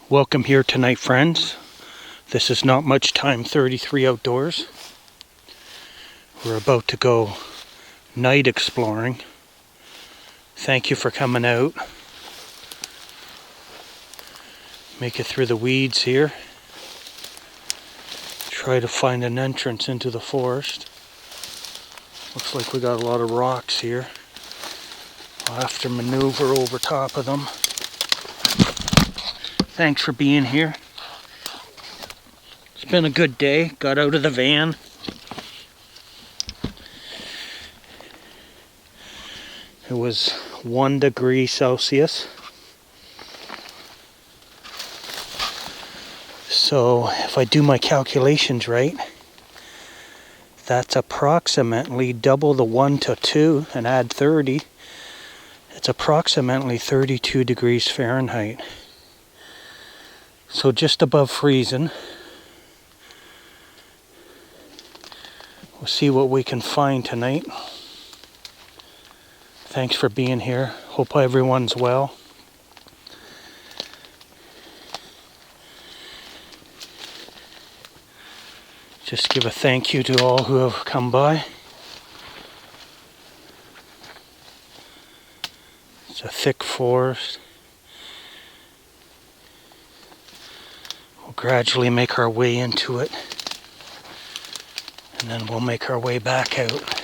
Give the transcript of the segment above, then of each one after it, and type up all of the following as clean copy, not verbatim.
Welcome here tonight, friends. This is Not Much Time 33 Outdoors. We're about to go night exploring. Thank you for coming out. Make it through the weeds here. Try to find an entrance into the forest. Looks like we got a lot of rocks here. I'll have to maneuver over top of them. Thanks for being here. It's been a good day. Got out of the van. It was 1 degree Celsius. So if I do my calculations right, that's approximately double the 1 to 2 and add 30. It's approximately 32 degrees Fahrenheit. So just above freezing. We'll see what we can find tonight. Thanks for being here. Hope everyone's well. Just give a thank you to all who have come by. It's a thick forest. We'll gradually make our way into it, and then we'll make our way back out.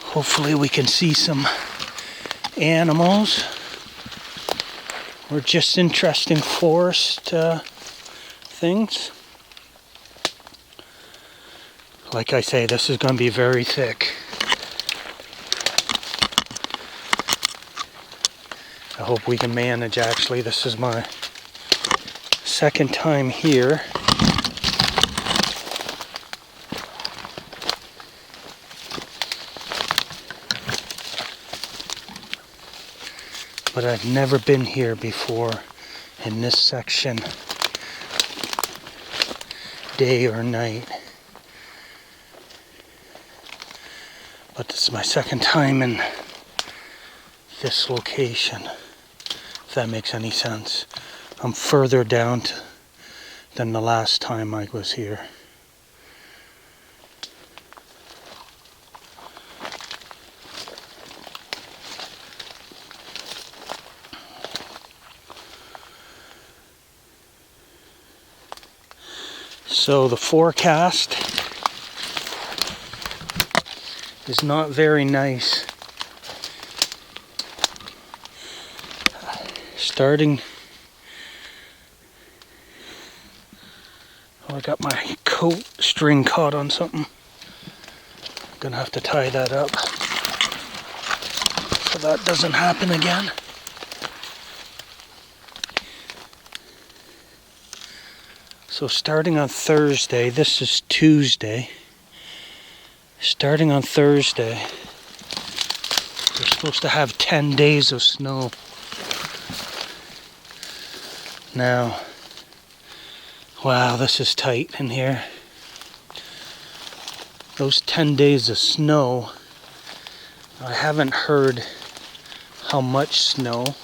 Hopefully we can see some animals or just interesting forest things. Like I say, this is going to be very thick. I hope we can manage. Actually, this is my second time here. But I've never been here before in this section, day or night. But this is my second time in this location, if that makes any sense. I'm further down than the last time I was here. So the forecast is not very nice. I got my coat string caught on something. I'm gonna have to tie that up so that doesn't happen again. So starting on Thursday, this is Tuesday. Starting on Thursday, we're supposed to have 10 days of snow. Now, wow, this is tight in here. Those 10 days of snow, I haven't heard how much snow.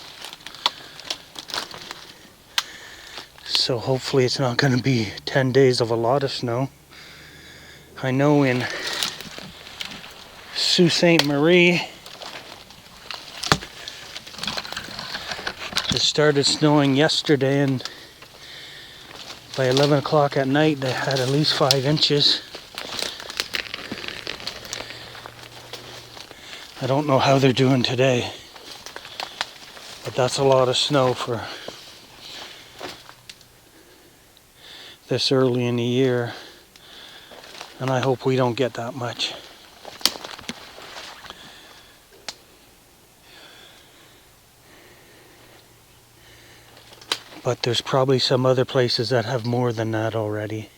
So hopefully it's not going to be 10 days of a lot of snow. I know in Sault Ste. Marie, it started snowing yesterday, and by 11 o'clock at night they had at least 5 inches. I don't know how they're doing today, but that's a lot of snow for this early in the year, and I hope we don't get that much. But there's probably some other places that have more than that already.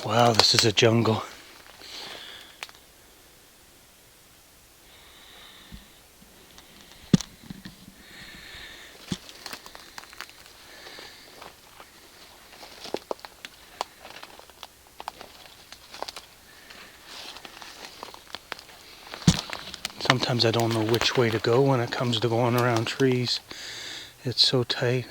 Wow, this is a jungle. Sometimes I don't know which way to go when it comes to going around trees. It's so tight.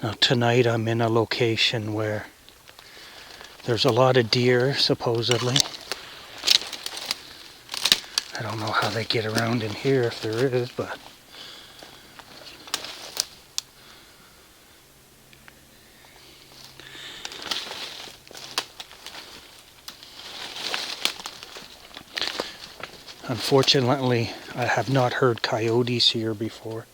Now tonight I'm in a location where there's a lot of deer, supposedly. I don't know how they get around in here if there is, but unfortunately I have not heard coyotes here before.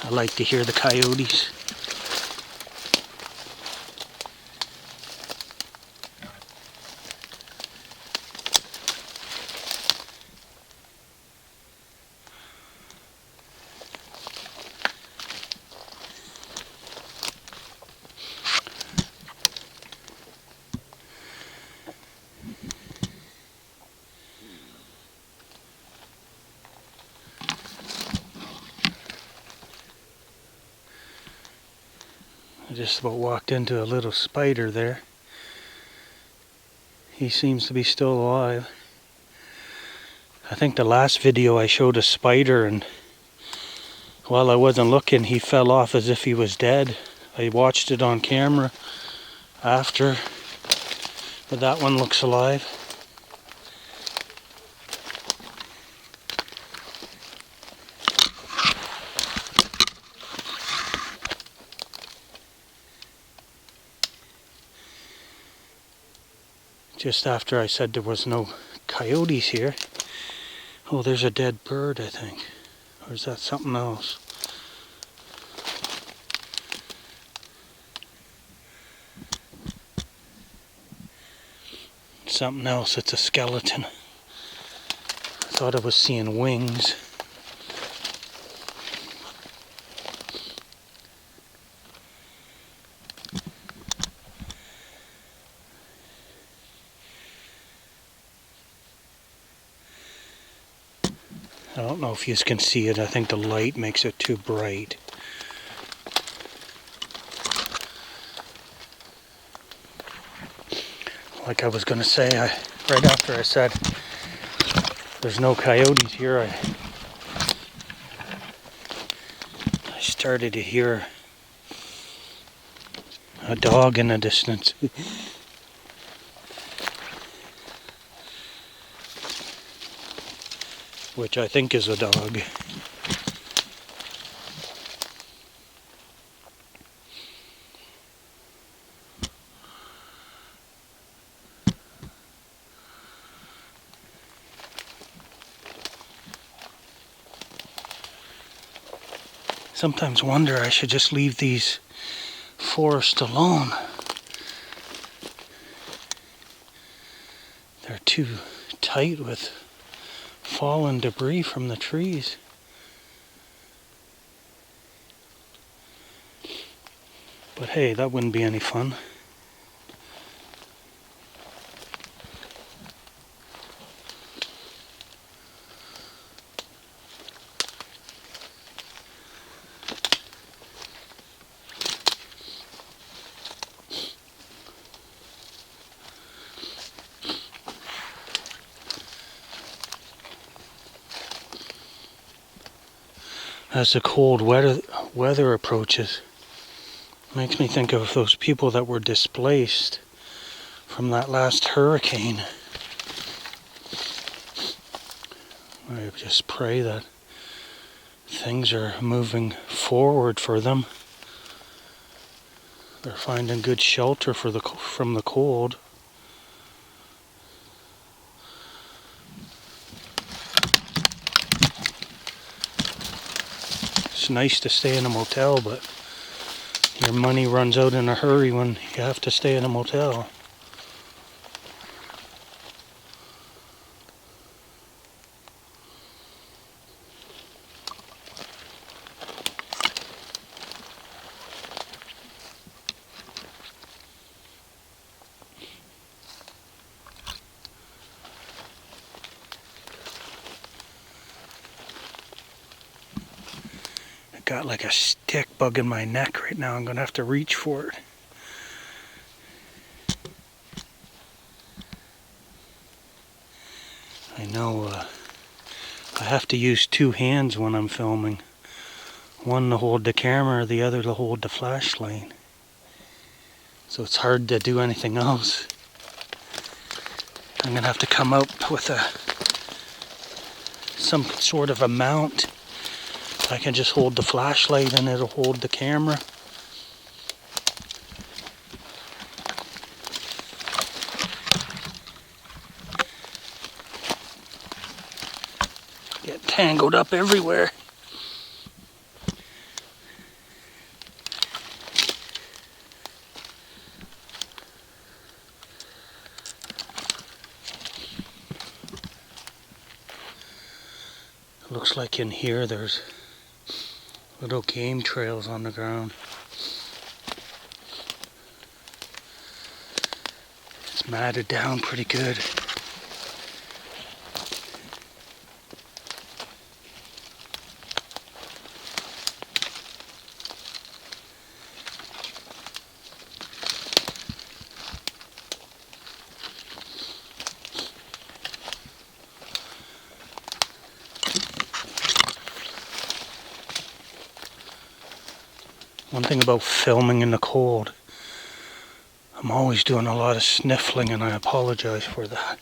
I like to hear the coyotes. I just about walked into a little spider there. He seems to be still alive. I think the last video I showed a spider, and while I wasn't looking he fell off as if he was dead. I watched it on camera after, but that one looks alive. Just after I said there was no coyotes here. Oh, there's a dead bird, I think. Or is that something else? Something else, it's a skeleton. I thought I was seeing wings. I don't know if you can see it. I think the light makes it too bright. Like I was going to say, right after I said there's no coyotes here, I started to hear a dog in the distance. Which I think is a dog. Sometimes wonder I should just leave these forests alone. They're too tight with fallen debris from the trees. But hey, that wouldn't be any fun. As the cold weather approaches, it makes me think of those people that were displaced from that last hurricane. I just pray that things are moving forward for them. They're finding good shelter from the cold. It's nice to stay in a motel, but your money runs out in a hurry when you have to stay in a motel. got like a stick bugging my neck right now. I'm gonna have to reach for it. I know I have to use two hands when I'm filming. One to hold the camera, the other to hold the flashlight. So it's hard to do anything else. I'm gonna have to come up with some sort of a mount. I can just hold the flashlight and it'll hold the camera. Get tangled up everywhere. Looks like in here there's little game trails on the ground. It's matted down pretty good. One thing about filming in the cold, I'm always doing a lot of sniffling, and I apologize for that.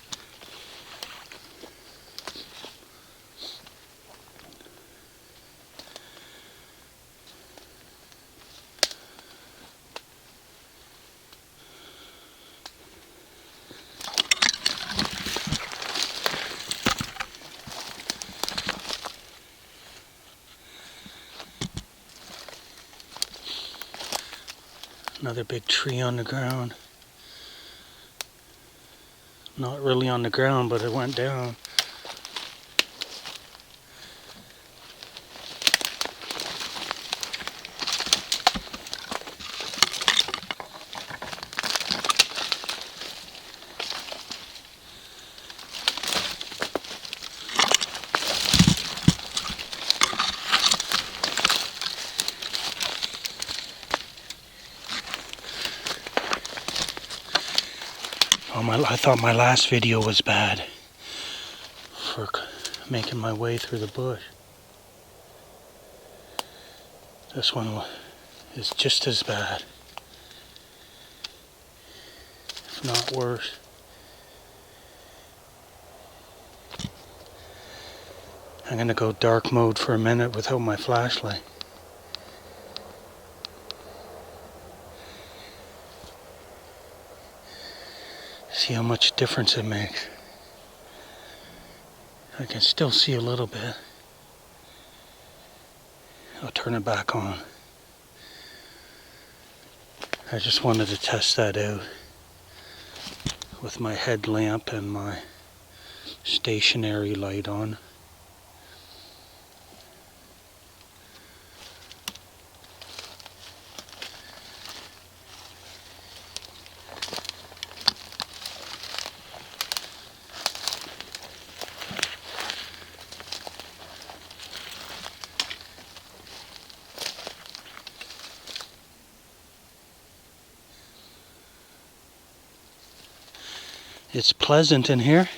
Another big tree on the ground. Not really on the ground, but it went down. I thought my last video was bad for making my way through the bush. This one is just as bad, if not worse. I'm gonna go dark mode for a minute without my flashlight. See how much difference it makes. I can still see a little bit. I'll turn it back on. I just wanted to test that out with my headlamp and my stationary light on. It's pleasant in here.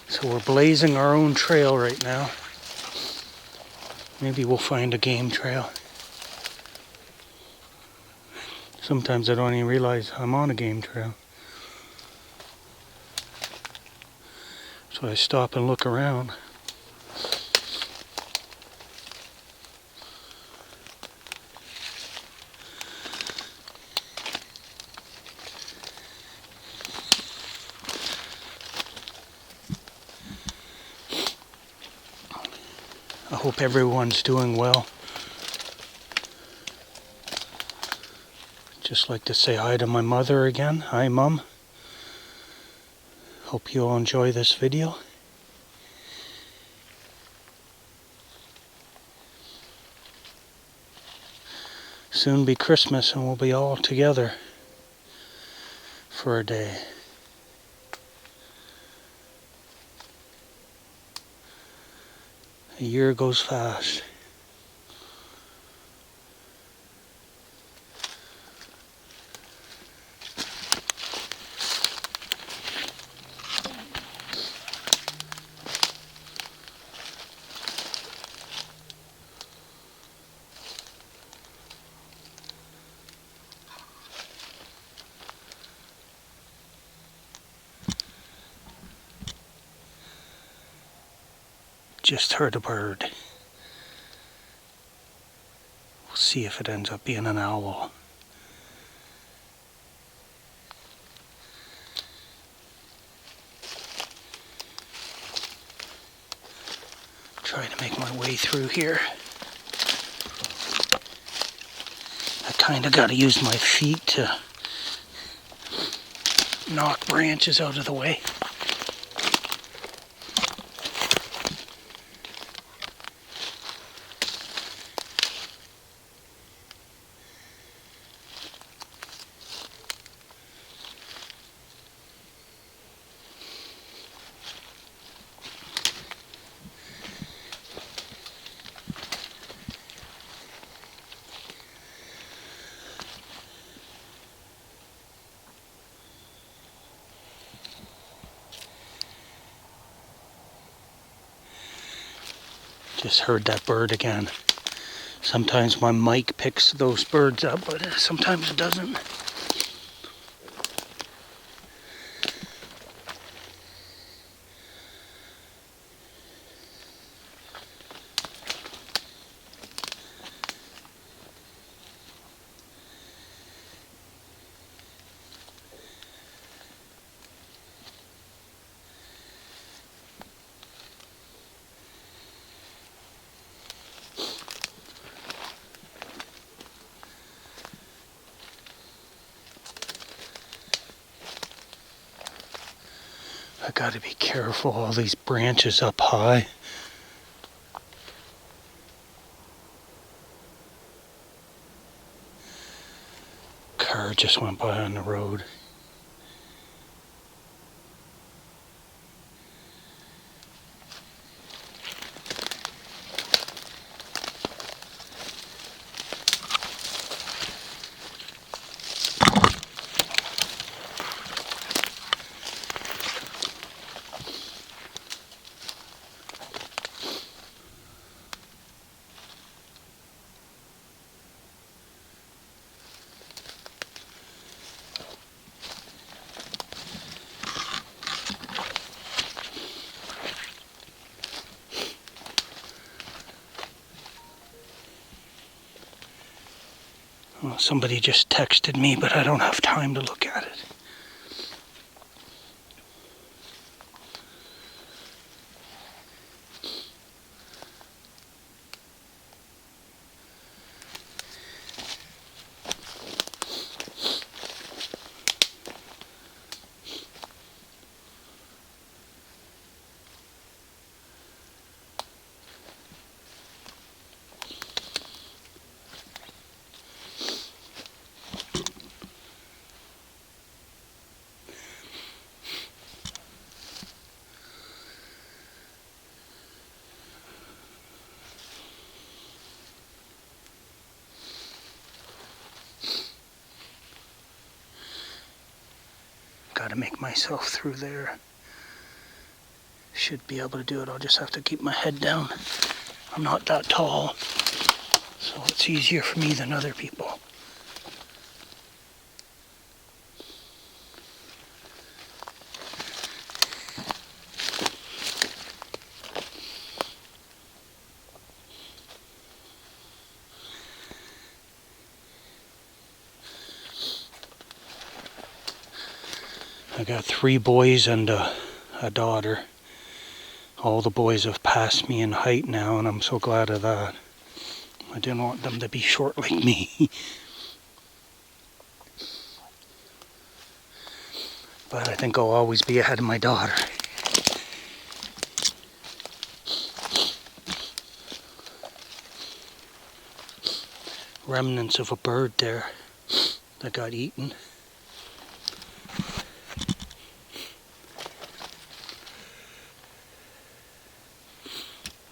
So we're blazing our own trail right now. Maybe we'll find a game trail. Sometimes I don't even realize I'm on a game trail. So I stop and look around. I hope everyone's doing well. Just like to say hi to my mother again. Hi, Mum. Hope you all enjoy this video. Soon be Christmas and we'll be all together for a day. A year goes fast. Just heard a bird. We'll see if it ends up being an owl. Try to make my way through here. I kind of got to use my feet to knock branches out of the way. Just heard that bird again. Sometimes my mic picks those birds up, but sometimes it doesn't. I gotta be careful, all these branches up high. Car just went by on the road. Well, somebody just texted me, but I don't have time to look at it. Gotta make myself through there. Should be able to do it. I'll just have to keep my head down. I'm not that tall, so it's easier for me than other people. I got 3 boys and a daughter. All the boys have passed me in height now, and I'm so glad of that. I didn't want them to be short like me. But I think I'll always be ahead of my daughter. Remnants of a bird there that got eaten.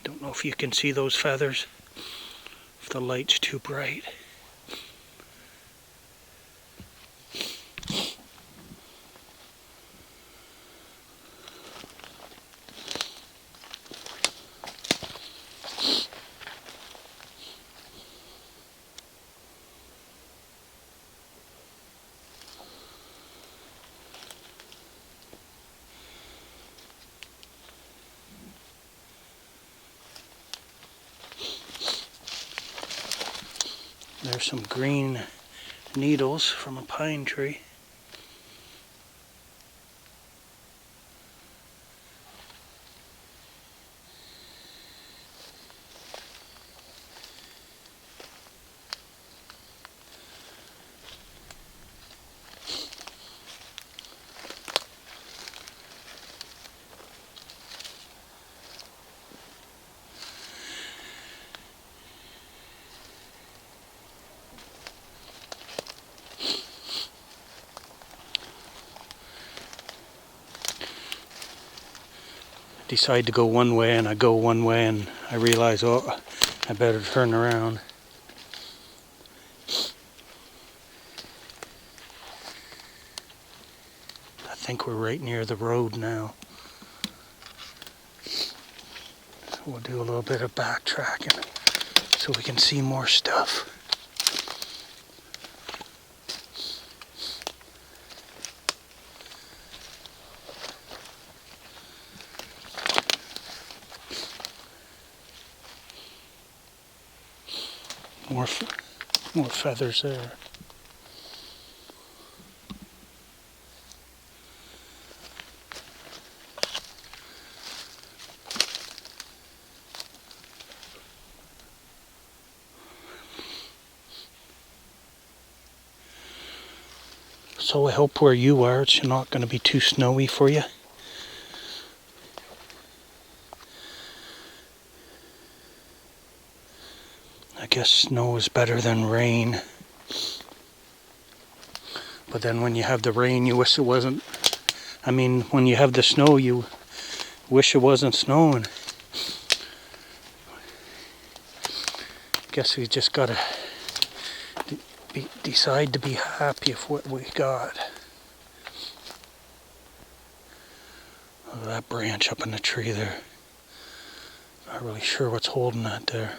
Don't know if you can see those feathers, if the light's too bright. There's some green needles from a pine tree. Decide to go one way, and I go one way, and I realize, oh, I better turn around. I think we're right near the road now. So we'll do a little bit of backtracking so we can see more stuff. More feathers there. So I hope where you are it's not going to be too snowy for you. I guess snow is better than rain. But then when you have the rain, you wish it wasn't. I mean, when you have the snow, you wish it wasn't snowing. Guess we just gotta decide to be happy with what we got. Look at that branch up in the tree there. Not really sure what's holding that there.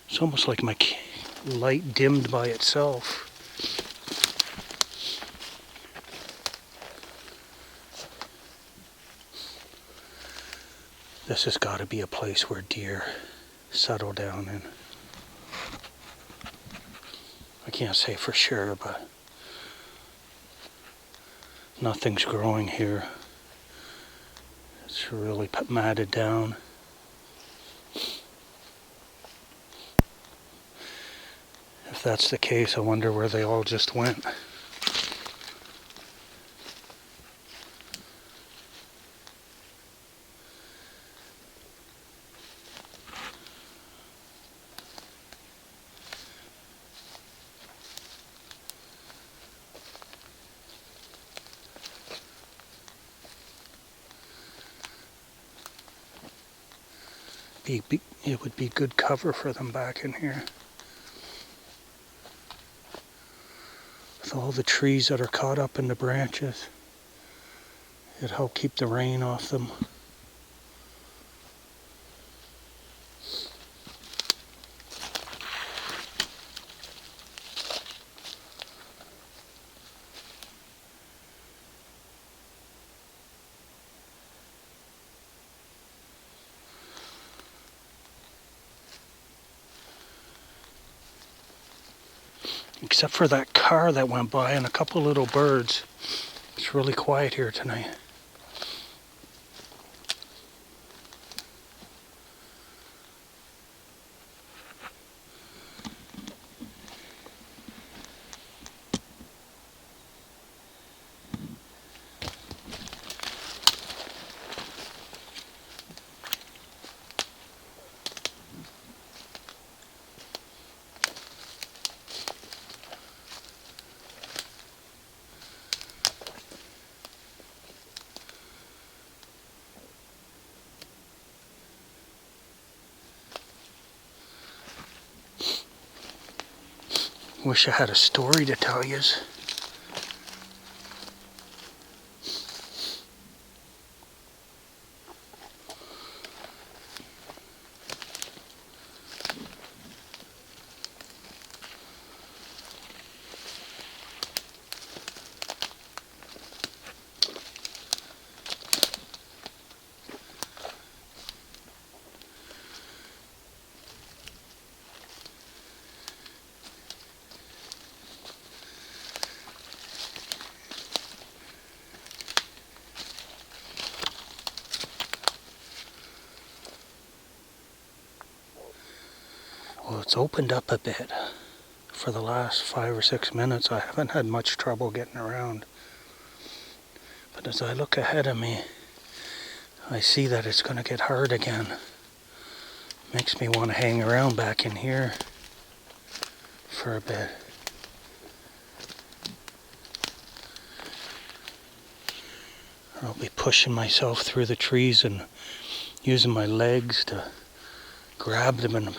It's almost like my light dimmed by itself. This has got to be a place where deer settle down in. I can't say for sure, but nothing's growing here. It's really matted down. If that's the case, I wonder where they all just went. It would be good cover for them back in here. With all the trees that are caught up in the branches, it'd help keep the rain off them. except for that car that went by and a couple little birds. It's really quiet here tonight. Wish I had a story to tell yous. Well, it's opened up a bit. For the last 5 or 6 minutes, I haven't had much trouble getting around. But as I look ahead of me, I see that it's going to get hard again. Makes me want to hang around back in here for a bit. I'll be pushing myself through the trees and using my legs to grab them and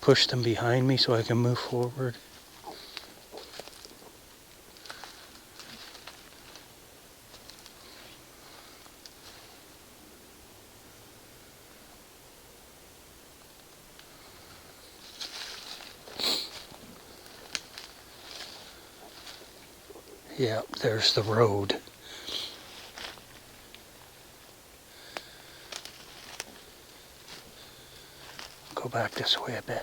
push them behind me so I can move forward. Yep, there's the road. Go back this way a bit.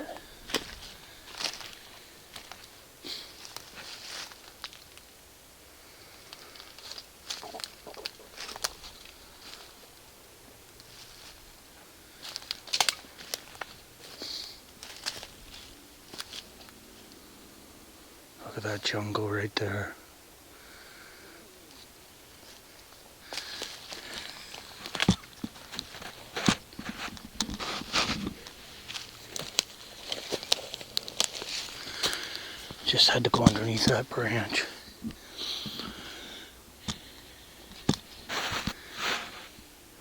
Look at that jungle right there. Just had to go underneath that branch.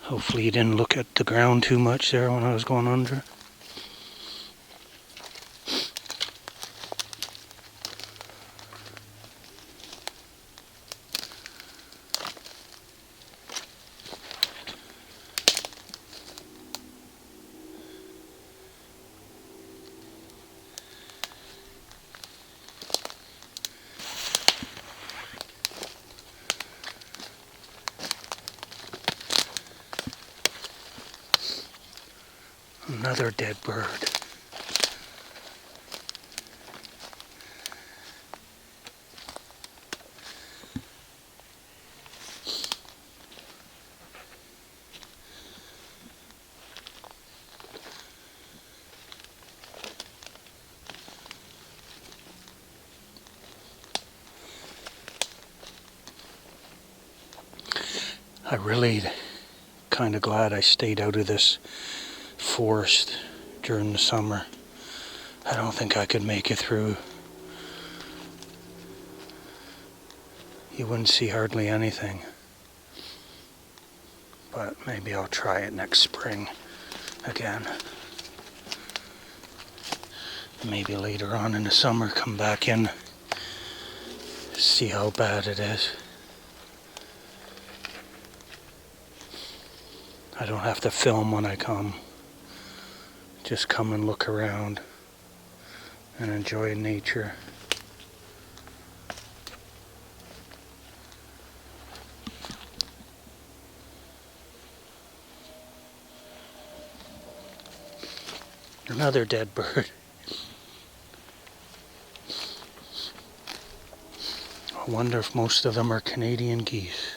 Hopefully you didn't look at the ground too much there when I was going under. Another dead bird. I really kind of glad I stayed out of this forest during the summer. I don't think I could make it through. You wouldn't see hardly anything. But maybe I'll try it next spring again. Maybe later on in the summer come back in, see how bad it is. I don't have to film when I come. Just come and look around and enjoy nature. Another dead bird. I wonder if most of them are Canadian geese.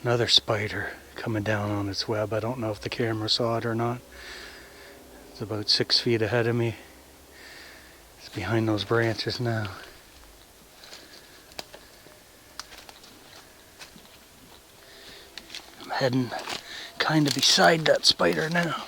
Another spider coming down on its web. I don't know if the camera saw it or not. It's about 6 feet ahead of me. It's behind those branches now. I'm heading kind of beside that spider now.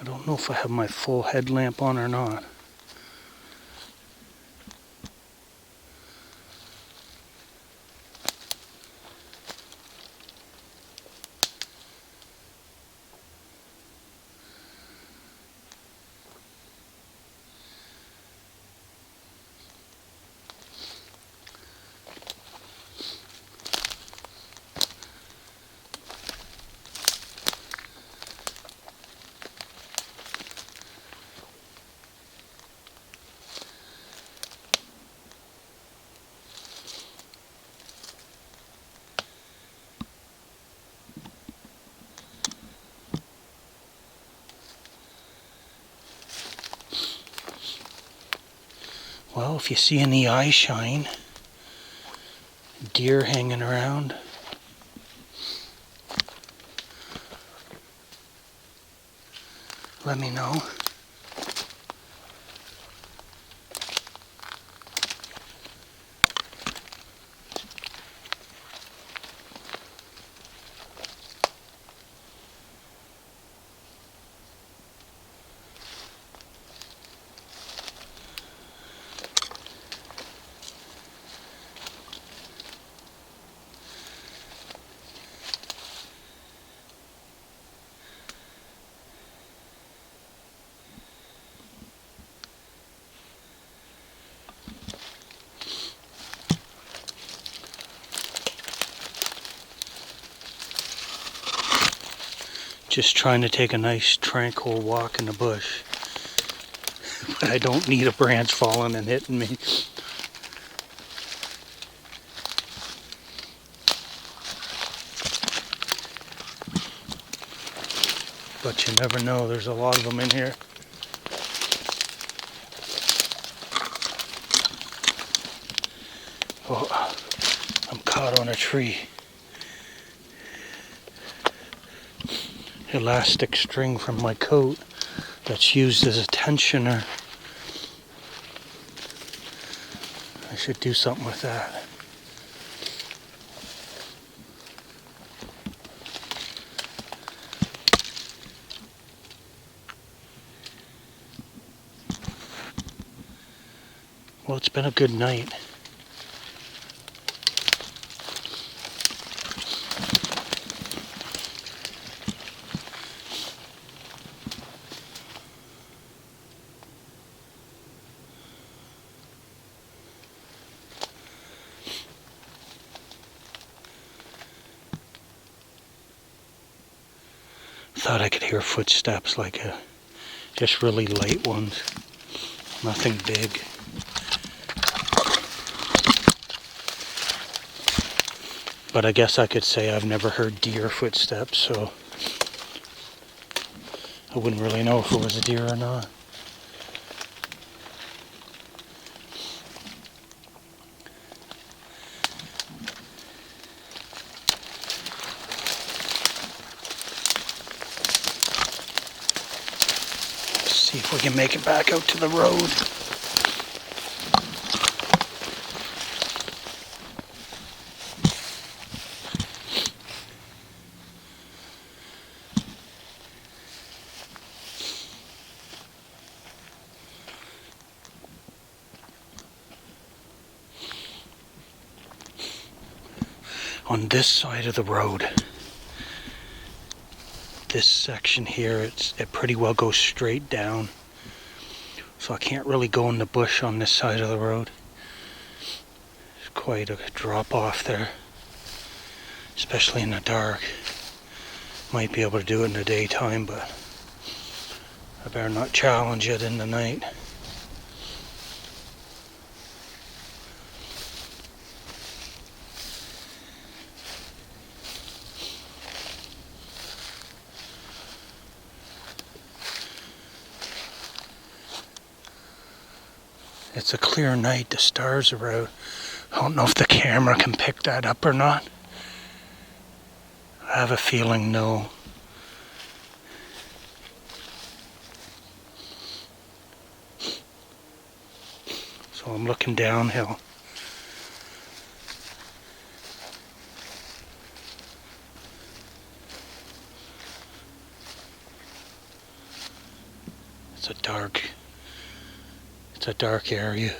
I don't know if I have my full headlamp on or not. Well, if you see any eye shine, deer hanging around, let me know. Just trying to take a nice tranquil walk in the bush. But I don't need a branch falling and hitting me. But you never know, there's a lot of them in here. Oh, I'm caught on a tree. Elastic string from my coat that's used as a tensioner. I should do something with that. Well, it's been a good night. Thought I could hear footsteps, like just really light ones. Nothing big. But I guess I could say I've never heard deer footsteps, so I wouldn't really know if it was a deer or not. See if we can make it back out to the road. on this side of the road. This section here, it pretty well goes straight down. So I can't really go in the bush on this side of the road. It's quite a drop off there, especially in the dark. Might be able to do it in the daytime, but I better not challenge it in the night. It's a clear night, the stars are out. I don't know if the camera can pick that up or not. I have a feeling no. So I'm looking downhill. It's a dark area.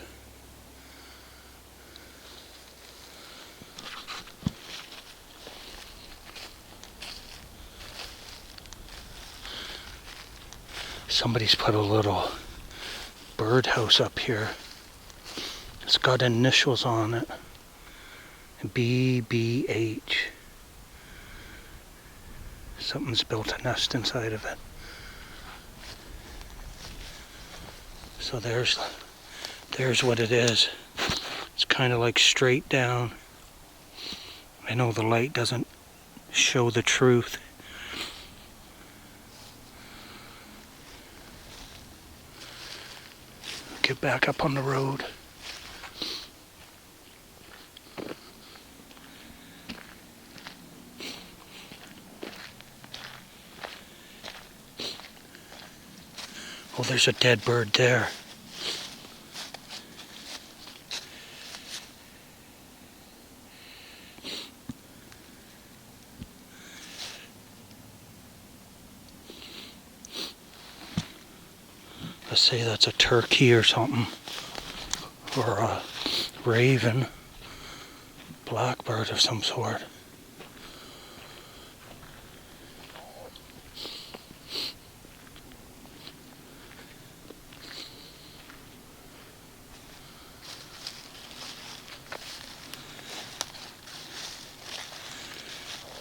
Somebody's put a little birdhouse up here. It's got initials on it. BBH. Something's built a nest inside of it. So there's what it is. It's kind of like straight down. I know the light doesn't show the truth. Get back up on the road. Oh, there's a dead bird there. Let's say that's a turkey or something, or a raven, blackbird of some sort.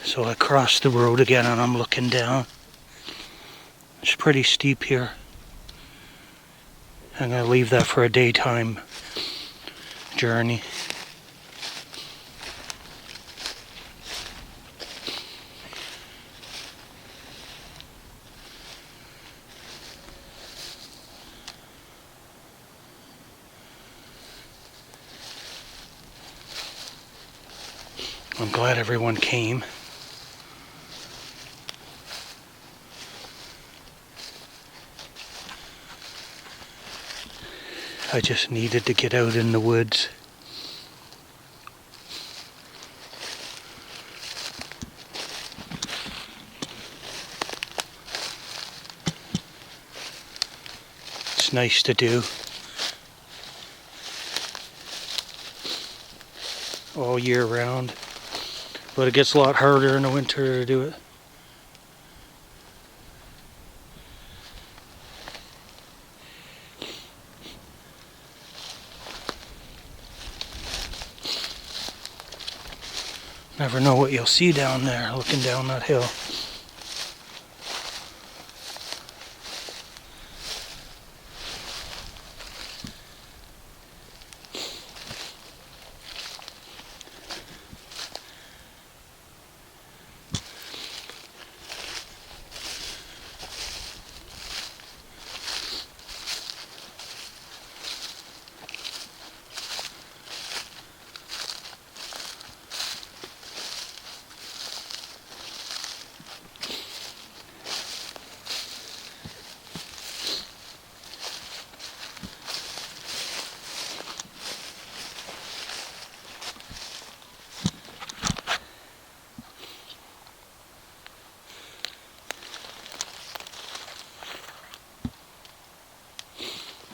So I crossed the road again and I'm looking down. It's pretty steep here. I'm going to leave that for a daytime journey. I'm glad everyone came. I just needed to get out in the woods. It's nice to do. All year round. But it gets a lot harder in the winter to do it. Never know what you'll see down there, looking down that hill.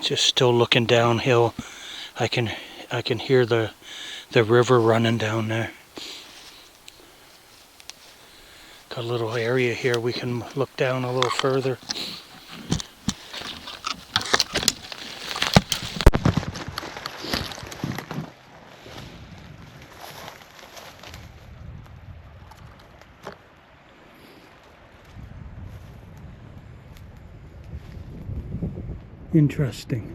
Just still looking downhill. I can hear the river running down there. a little area here we can look down a little further. Interesting.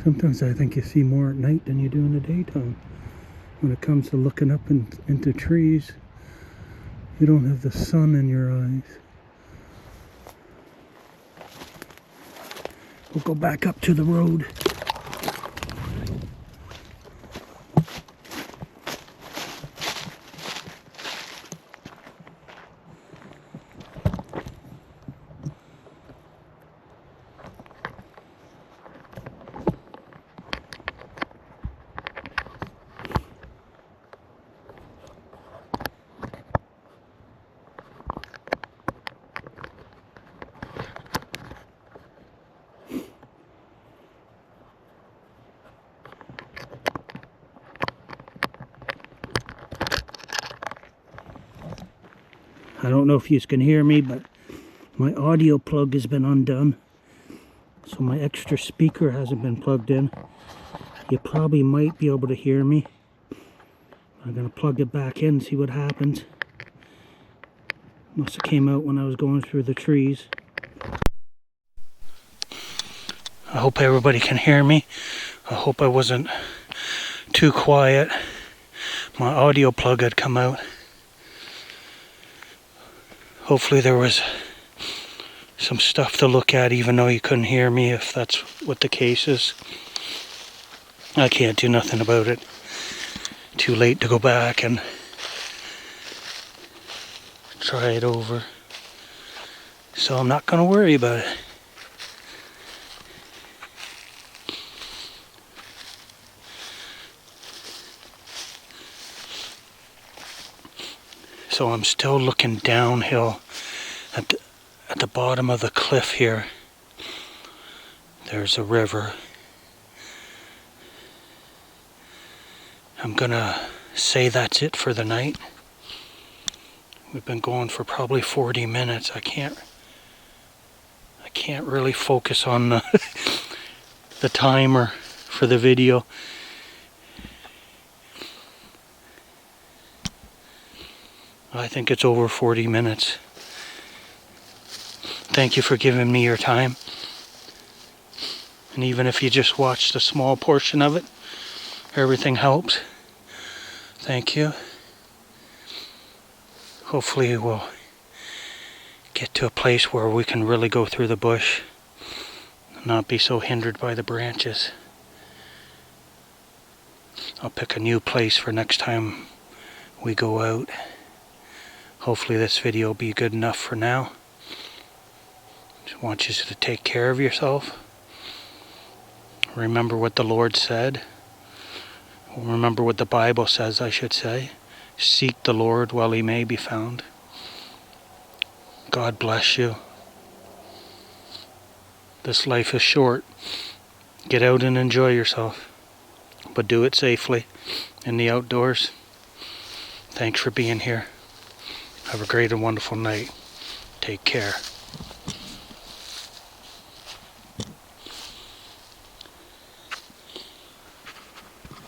Sometimes I think you see more at night than you do in the daytime. When it comes to looking up into trees, you don't have the sun in your eyes. We'll go back up to the road. I don't know if you can hear me, but my audio plug has been undone. So my extra speaker hasn't been plugged in. You probably might be able to hear me. I'm going to plug it back in and see what happens. Must have came out when I was going through the trees. I hope everybody can hear me. I hope I wasn't too quiet. My audio plug had come out. Hopefully there was some stuff to look at even though you couldn't hear me, if that's what the case is. I can't do nothing about it. Too late to go back and try it over. So I'm not going to worry about it. So I'm still looking downhill at the bottom of the cliff here. There's a river. I'm gonna say that's it for the night. We've been going for probably 40 minutes. I can't really focus on the timer for the video. I think it's over 40 minutes. Thank you for giving me your time. And even if you just watched a small portion of it, everything helps. Thank you. Hopefully we'll get to a place where we can really go through the bush and not be so hindered by the branches. I'll pick a new place for next time we go out. Hopefully this video will be good enough for now. Just want you to take care of yourself. Remember what the Lord said. Remember what the Bible says, I should say. Seek the Lord while he may be found. God bless you. This life is short. Get out and enjoy yourself. But do it safely in the outdoors. Thanks for being here. Have a great and wonderful night. Take care.